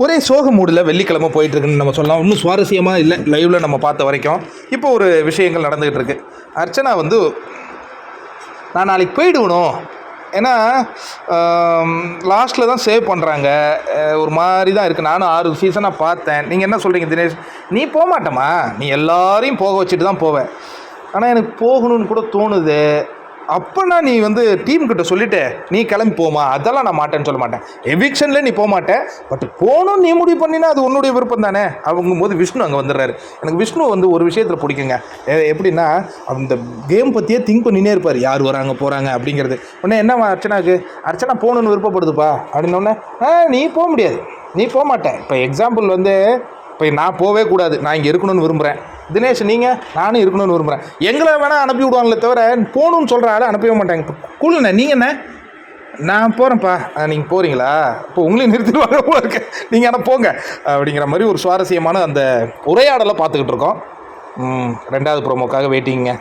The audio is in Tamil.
ஒரே சோக மூடில் வெள்ளிக்கிழமை போயிட்டுருக்குன்னு நம்ம சொல்லலாம். இன்னும் சுவாரஸ்யமாக இல்லை லைவில் நம்ம பார்த்த வரைக்கும். இப்போ ஒரு விஷயங்கள் நடந்துகிட்டு இருக்கு. அர்ச்சனா வந்து நான் நாளைக்கு போயிடுவணும், ஏன்னா லாஸ்ட்டில் தான் சேவ் பண்ணுறாங்க, ஒரு மாதிரி தான் இருக்குது. நானும் 6 சீசனாக பார்த்தேன். நீங்கள் என்ன சொல்கிறீங்க தினேஷ்? நீ போக மாட்டேம்மா, நீ எல்லாரையும் போக வச்சுட்டு தான் போவேன். ஆனால் எனக்கு போகணும்னு கூட தோணுது. அப்போனா நீ வந்து டீம்கிட்ட சொல்லிவிட்டு நீ கிளம்பி போமா, அதெல்லாம் நான் மாட்டேன்னு சொல்ல மாட்டேன். எவிக்ஷனில் நீ போக மாட்டேன், பட் போகணும்னு நீ முடிவு பண்ணினா அது உன்னுடைய விருப்பம் தானே. அவங்கும்போது விஷ்ணு அங்கே வந்துடுறாரு. எனக்கு விஷ்ணு வந்து ஒரு விஷயத்தில் பிடிக்குங்க. எப்படின்னா அந்த கேம் பற்றியே திங்க் பண்ணினே இருப்பார், யார் வராங்க போகிறாங்க அப்படிங்கிறது. உடனே என்னவா அர்ச்சனாவுக்கு, அர்ச்சனா போகணுன்னு விருப்பப்படுதுப்பா அப்படின்னோடனே நீ போக முடியாது, நீ போக மாட்டேன். இப்போ எக்ஸாம்பிள் வந்து இப்போ நான் போகவே கூடாது, நான் இங்கே இருக்கணும்னு விரும்புகிறேன். தினேஷ் நீங்கள், நானும் இருக்கணும்னு விரும்புகிறேன். எங்களை வேணால் அனுப்பி விடுவாங்களே தவிர போகணுன்னு சொல்கிற ஆளை அனுப்பவே மாட்டாங்க. இப்போ கூலண்ணே நீங்கள் என்ன, நான் போகிறேன்ப்பா, நீங்கள் போகிறீங்களா, இப்போ உங்களையும் நிறுத்திடுவாங்க போல இருக்கு, நீங்கள் ஆனால் போங்க அப்படிங்கிற மாதிரி ஒரு சுவாரஸ்யமான அந்த உரையாடலை பார்த்துக்கிட்டு இருக்கோம். 2வது ப்ரோமோக்காக வெயிட்டிங்க.